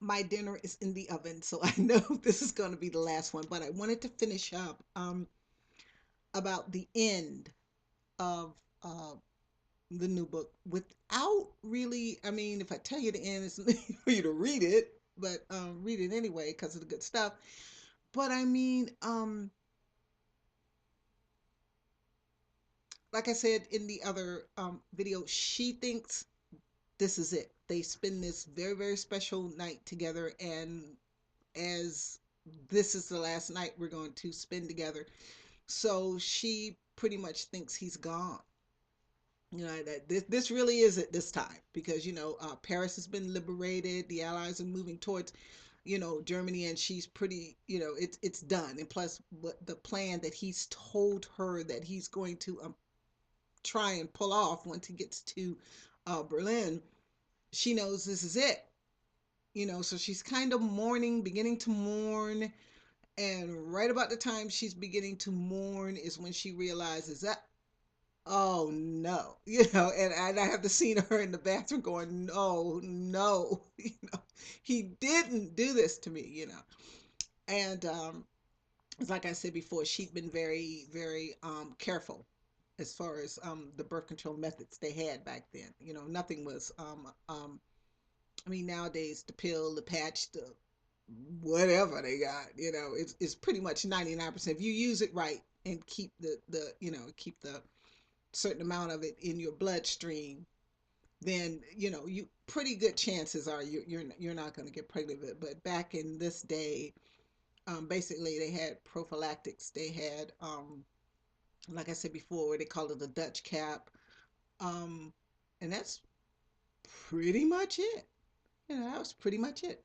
my dinner is in the oven, so I know this is going to be the last one. But I wanted to finish up about the end of the new book without really. I mean, if I tell you the end, it's for you to read it, but read it anyway because of the good stuff. But I mean, like I said in the other video, she thinks this is it. They spend this very, very special night together, and as this is the last night we're going to spend together. So she pretty much thinks he's gone. You know, that this really is it this time because, Paris has been liberated. The Allies are moving towards, Germany, and she's pretty, it's done. And plus, what the plan that he's told her that he's going to try and pull off once he gets to Berlin, she knows this is it. So she's kind of mourning, beginning to mourn. And right about the time she's beginning to mourn is when she realizes that, oh no, and I have the scene of her in the bathroom going, no, no, he didn't do this to me. And it's like I said before, she'd been very, very careful as far as the birth control methods they had back then. Nothing was I mean, nowadays the pill, the patch, the whatever they got, it's pretty much 99%. If you use it right and keep keep the certain amount of it in your bloodstream, then you pretty good chances are you're not going to get pregnant with it. But back in this day, basically they had prophylactics. They had like I said before, they call it the Dutch cap, um, and that's pretty much it. That was pretty much it.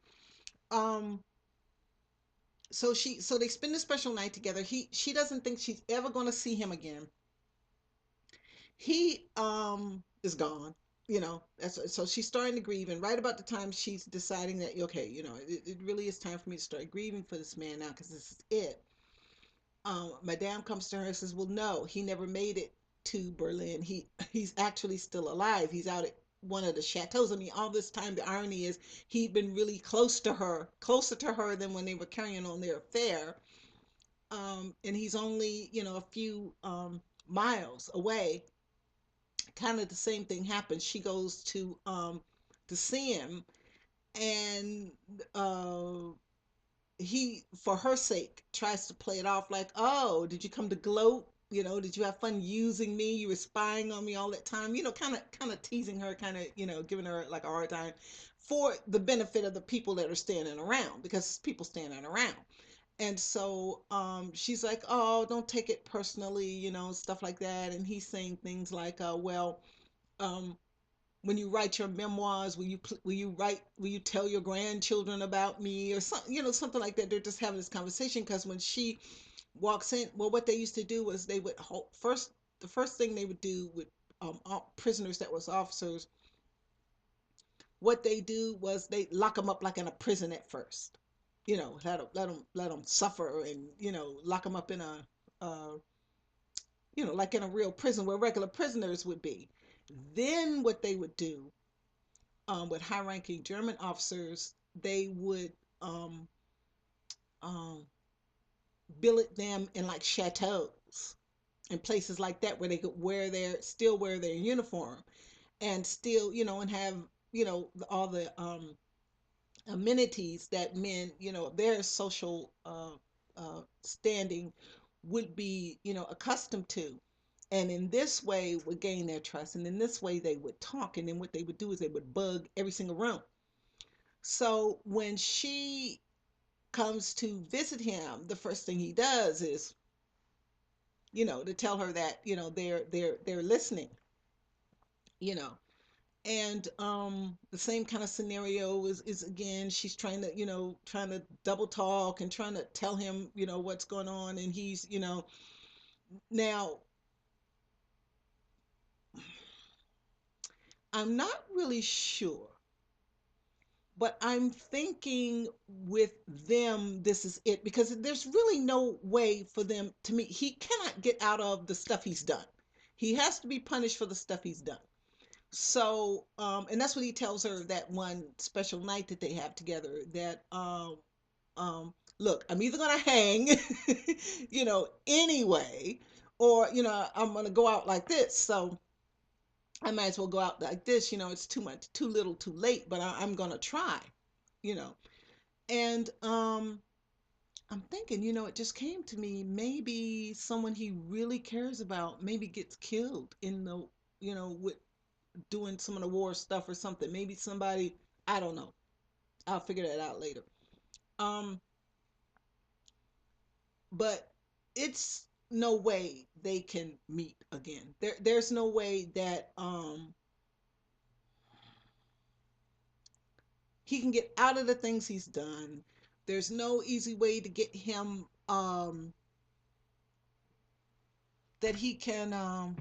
Um, so they spend a special night together. She doesn't think she's ever going to see him again. He is gone. So she's starting to grieve, and right about the time she's deciding that, okay, it really is time for me to start grieving for this man now because this is it. Madame comes to her and says, well, no, he never made it to Berlin. He's actually still alive. He's out at one of the chateaus. I mean, all this time, the irony is he'd been really close to her, closer to her than when they were carrying on their affair. And he's only, a few miles away. Kind of the same thing happens. She goes to see him, and uh, he, for her sake, tries to play it off like, oh, did you come to gloat? Did you have fun using me? You were spying on me all that time. Kind of teasing her, kind of, giving her like a hard time for the benefit of the people that are standing around, because people standing around. And so she's like, oh, don't take it personally, stuff like that. And he's saying things like, well, um, when you write your memoirs, will you tell your grandchildren about me, or something, something like that. They're just having this conversation because when she walks in, well, what they used to do was they would first, the first thing they would do with prisoners that was officers, what they do was they lock them up like in a prison at first, let them suffer, and lock them up in a uh, like in a real prison where regular prisoners would be. Then what they would do, with high-ranking German officers, they would um, um, billet them in like chateaus and places like that where they could wear their uniform, and still, and have, all the amenities that men, their social standing would be, accustomed to. And in this way would gain their trust, and in this way they would talk, and then what they would do is they would bug every single room. So when she comes to visit him, the first thing he does is, to tell her that, they're listening, you know. And the same kind of scenario is again, she's trying to, trying to double talk and trying to tell him, what's going on, and he's, now I'm not really sure, but I'm thinking with them, this is it, because there's really no way for them to meet. He cannot get out of the stuff he's done. He has to be punished for the stuff he's done. So, and that's what he tells her that one special night that they have together. That look, I'm either gonna hang, anyway, or I'm gonna go out like this. So I might as well go out like this. It's too much, too little, too late. But I'm gonna try. You know, and I'm thinking, it just came to me. Maybe someone he really cares about maybe gets killed in the, with doing some of the war stuff or something. Maybe somebody, I don't know. I'll figure that out later. Um, but it's no way they can meet again. There's no way that he can get out of the things he's done. There's no easy way to get him that he can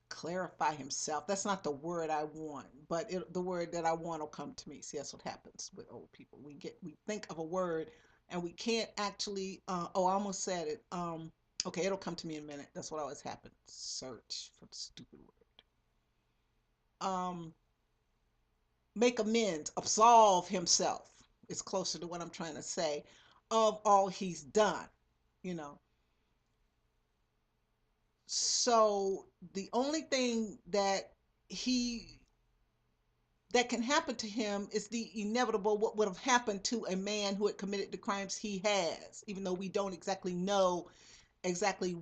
clarify himself. That's not the word I want, but the word that I want will come to me. See, that's what happens with old people. We think of a word and we can't actually. Oh, I almost said it. Okay, it'll come to me in a minute. That's what always happens. Search for the stupid word. Make amends, absolve himself. Is closer to what I'm trying to say, of all he's done. You know. So the only thing he that can happen to him is the inevitable what would have happened to a man who had committed the crimes he has, even though we don't exactly know exactly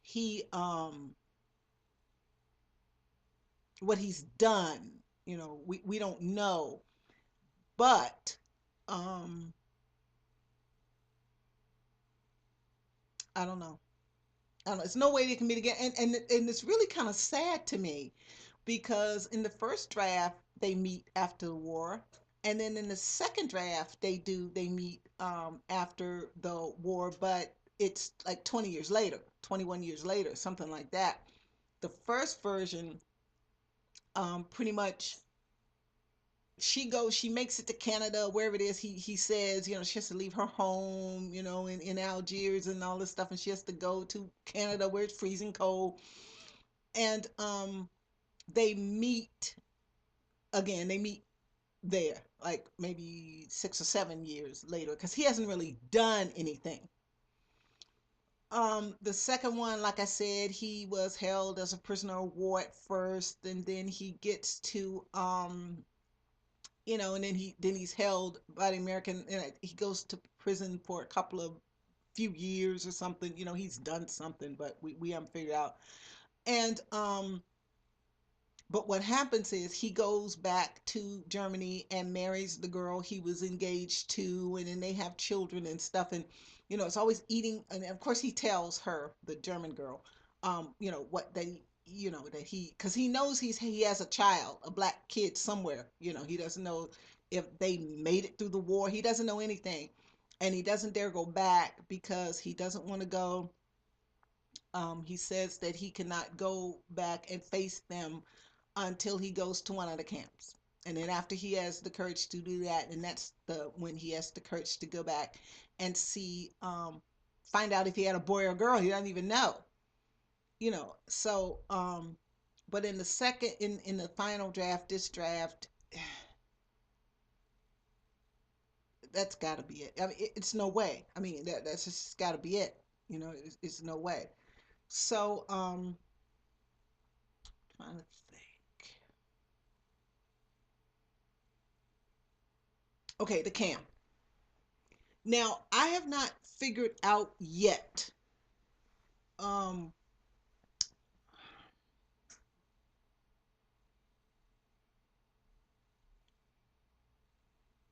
he what he's done. We don't know. But um I don't know. I don't know. It's no way they can meet again. And it's really kind of sad to me because in the first draft they meet after the war, and then in the second draft they meet after the war, but it's like 20 years later, 21 years later, something like that. The first version, pretty much she makes it to Canada, wherever it is. He says, she has to leave her home, in Algiers and all this stuff, and she has to go to Canada where it's freezing cold. And they meet again. They meet there, like maybe 6 or 7 years later, because he hasn't really done anything. The second one, like I said, he was held as a prisoner of war at first, and then he gets to and then he's held by the American, and he goes to prison for a couple of few years or something. He's done something, but we haven't figured out. And but what happens is he goes back to Germany and marries the girl he was engaged to, and then they have children and stuff. And it's always eating. And of course, he tells her, the German girl, what that he, because he knows he has a child, a black kid somewhere. He doesn't know if they made it through the war. He doesn't know anything, and he doesn't dare go back because he doesn't want to go. He says that he cannot go back and face them until he goes to one of the camps. And then after he has the courage to do that, and that's the when he has the courage to go back and see, find out if he had a boy or girl. He doesn't even know. So but in the second, in the final draft, this draft, that's got to be it. I mean, it's no way. I mean, that's just got to be it. It's no way. So trying to think. Okay, the camp. Now, I have not figured out yet. Um,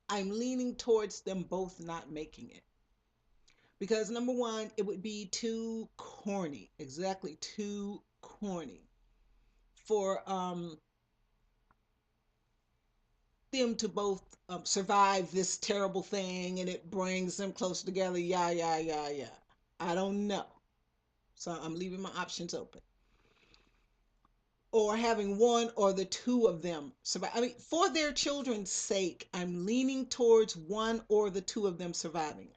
I'm leaning towards them both not making it because number one, it would be too corny, exactly too corny for them to both survive this terrible thing, and it brings them closer together. Yeah, yeah, yeah, yeah. I don't know, so I'm leaving my options open. Or having one or the two of them survive. I mean, for their children's sake, I'm leaning towards one or the two of them surviving.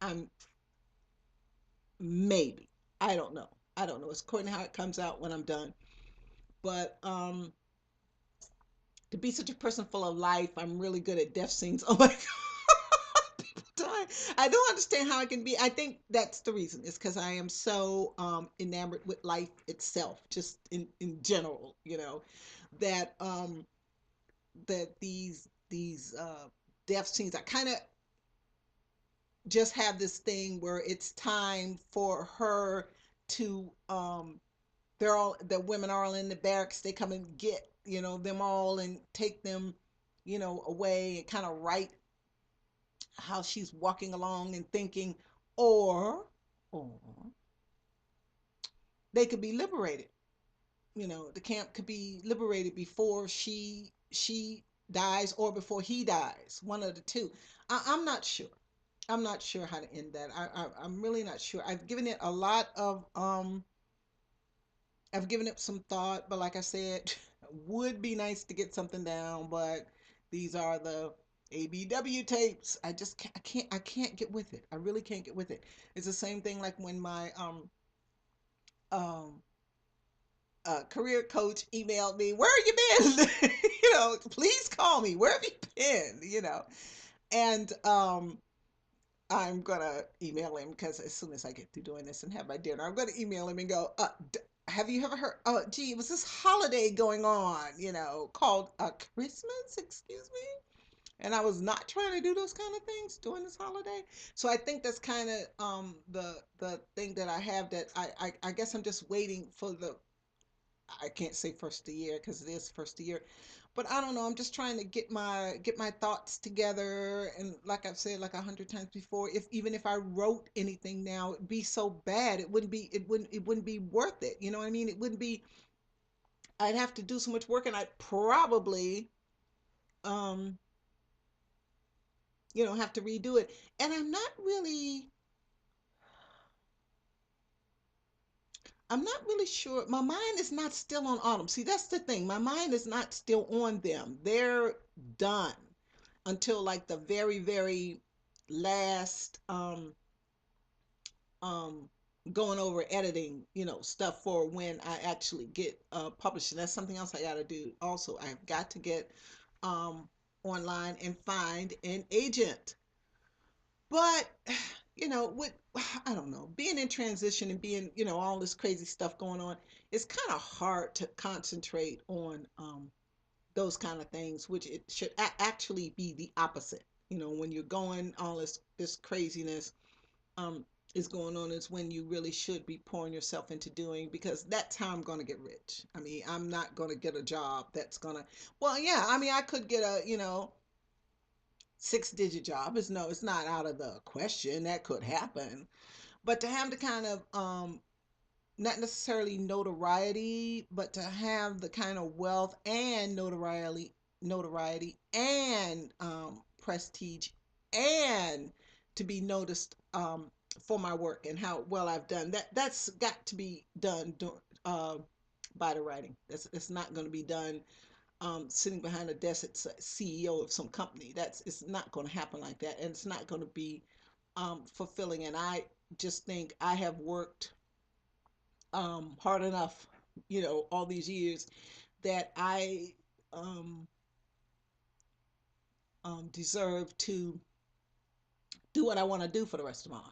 I'm maybe. I don't know. I don't know. It's according to how it comes out when I'm done. But to be such a person full of life, I'm really good at death scenes. Oh my God, people die. I don't understand how I can be. I think that's the reason. It's because I am so enamored with life itself, just in general. That these death scenes, I kind of just have this thing where it's time for her to the women are all in the barracks. They come and get them all and take them away, and kind of write how she's walking along and thinking, or they could be liberated. The camp could be liberated before she dies, or before he dies, one of the two. I'm not sure. I'm not sure how to end that. I'm really not sure. I've given it some thought, but like I said, would be nice to get something down, but these are the ABW tapes. I can't get with it. I really can't get with it. It's the same thing like when my um career coach emailed me, "Where have you been?" Please call me. Where have you been? And I'm gonna email him, because as soon as I get through doing this and have my dinner, I'm gonna email him and go, have you ever heard? Oh, gee, it was this holiday going on, called Christmas. Excuse me. And I was not trying to do those kind of things during this holiday. So I think that's kind of the thing that I have, that I guess I'm just waiting for the, I can't say first of the year because it is first of the year, but I don't know. I'm just trying to get my thoughts together, and like I've said like 100 times before, if even if I wrote anything now, it'd be so bad. It wouldn't be worth it. You know what I mean? It wouldn't be. I'd have to do so much work, and I'd probably um have to redo it. And I'm not really sure. My mind is not still on Autumn. See, that's the thing. My mind is not still on them. They're done until like the very, very last um going over editing, stuff for when I actually get published. And that's something else I got to do also. I've got to get um online and find an agent. But with I don't know, being in transition and being, all this crazy stuff going on, it's kind of hard to concentrate on those kind of things, which it should actually be the opposite. When you're going, all this craziness um is going on, is when you really should be pouring yourself into doing, because that's how I'm going to get rich. I mean, I'm not going to get a job that's going to, well, yeah, I mean, I could get a, 6-digit job. Is no, it's not out of the question. That could happen. But to have the kind of not necessarily notoriety, but to have the kind of wealth and notoriety and prestige, and to be noticed for my work and how well I've done, that's got to be done uh, by the writing. It's not going to be done sitting behind a desk as CEO of some company. It's not going to happen like that, and it's not going to be fulfilling. And I just think I have worked hard enough, all these years, that I um, deserve to do what I want to do for the rest of my life.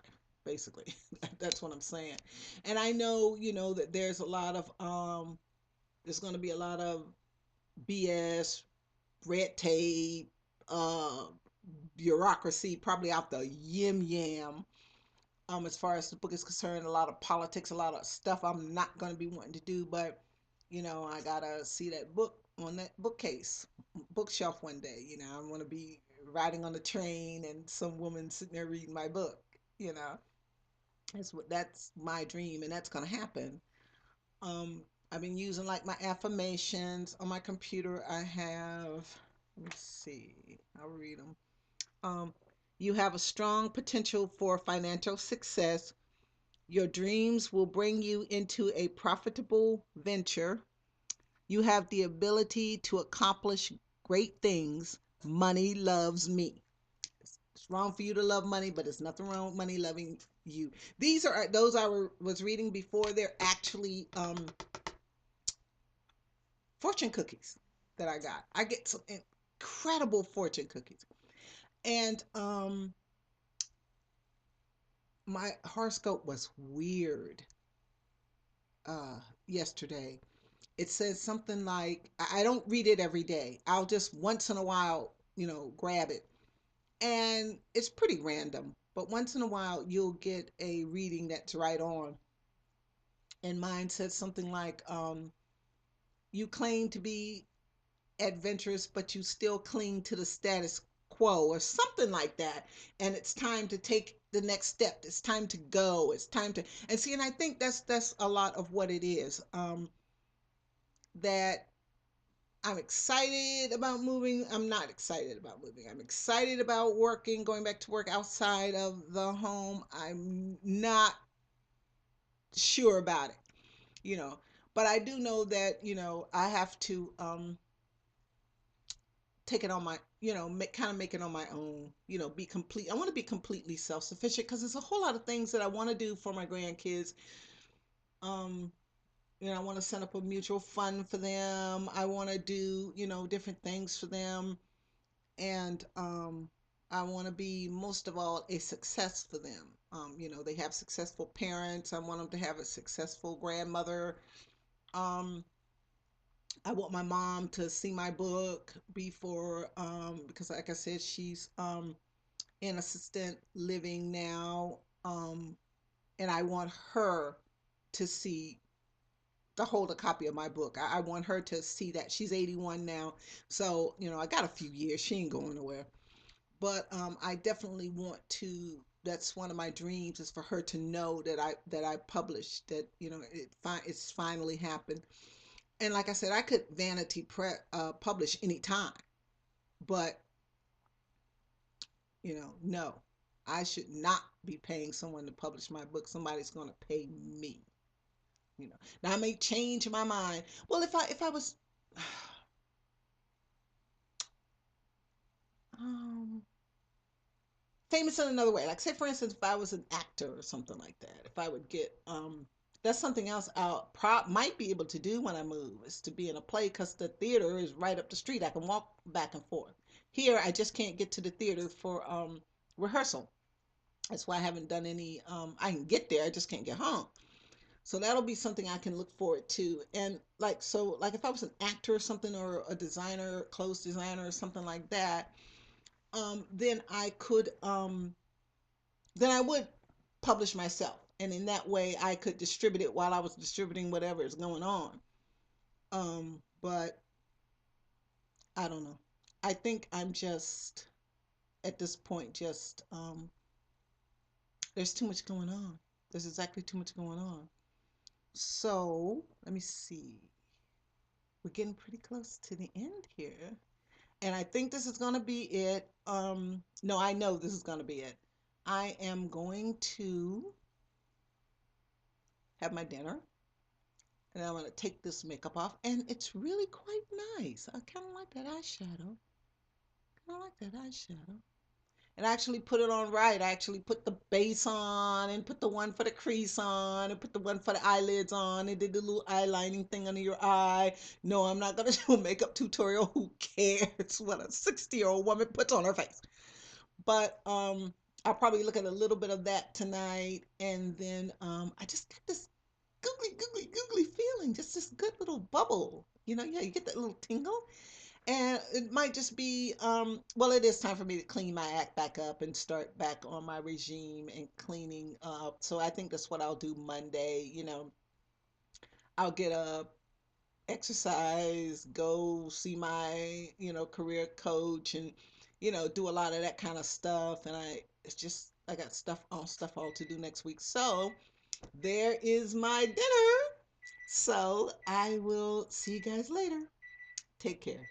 Basically, that's what I'm saying. And I know, that there's going to be a lot of BS, red tape, uh, bureaucracy, probably out the yim yam. As far as the book is concerned, a lot of politics, a lot of stuff I'm not going to be wanting to do, but I gotta see that book on that bookcase, bookshelf one day. I want to be riding on the train and some woman sitting there reading my book. You know, that's my dream, and that's gonna happen. Um, I've been using like my affirmations on my computer. I have, let's see, I'll read them. Um, you have a strong potential for financial success. Your dreams will bring you into a profitable venture. You have the ability to accomplish great things. Money loves me. It's wrong for you to love money, but there's nothing wrong with money loving you. These are those was reading before. They're actually fortune cookies that I got. I get some incredible fortune cookies. And my horoscope was weird uh yesterday. It says something like, I don't read it every day. I'll just once in a while, grab it. And it's pretty random, but once in a while you'll get a reading that's right on. And mine said something like, you claim to be adventurous, but you still cling to the status quo, or something like that. And it's time to take the next step. It's time to go. It's time to, and see, and I think that's a lot of what it is. That I'm excited about moving. I'm not excited about moving. I'm excited about working, going back to work outside of the home. I'm not sure about it, you know. But I do know that, I have to take it on my, kind of make it on my own, be complete. I want to be completely self-sufficient because there's a whole lot of things that I want to do for my grandkids. Um, I want to set up a mutual fund for them. I want to do, different things for them. And I want to be, most of all, a success for them. They have successful parents. I want them to have a successful grandmother. Um, I want my mom to see my book before, because like I said, she's in assistant living now, and I want her to see to hold a copy of my book. I want her to see that. She's 81 now, so I got a few years. She ain't going nowhere. But I definitely want to. That's one of my dreams, is for her to know that I published, that it's finally happened. And like I said, I could publish anytime, but no, I should not be paying someone to publish my book. Somebody's going to pay me. Now I may change my mind. Well, if I was um, famous in another way, like say for instance, if I was an actor or something like that, if I would get that's something else might be able to do when I move, is to be in a play, because the theater is right up the street. I can walk back and forth. Here, I just can't get to the theater for rehearsal. That's why I haven't done any. I can get there, I just can't get home. So that'll be something I can look forward to. And like if I was an actor or something, or a designer, clothes designer or something like that, then I would publish myself. And in that way I could distribute it while I was distributing whatever is going on. But I don't know. I think I'm just at this point, just there's too much going on. There's exactly too much going on. So let me see. We're getting pretty close to the end here. And I think this is going to be it. No, I know this is going to be it. I am going to have my dinner, and I'm going to take this makeup off. And it's really quite nice. I kind of like that eyeshadow. Kind of like that eyeshadow. And I actually put it on right. I actually put the base on, and put the one for the crease on, and put the one for the eyelids on, and did the little eyelining thing under your eye. No, I'm not going to do a makeup tutorial. Who cares what a 60-year-old woman puts on her face? But I'll probably look at a little bit of that tonight. And then I just got this googly, googly, googly feeling, just this good little bubble. Yeah, you get that little tingle. And it might just be, well, it is time for me to clean my act back up and start back on my regime and cleaning up. So I think that's what I'll do Monday. I'll get up, exercise, go see my, career coach, and, do a lot of that kind of stuff. And it's just, I got stuff all to do next week. So there is my dinner. So I will see you guys later. Take care.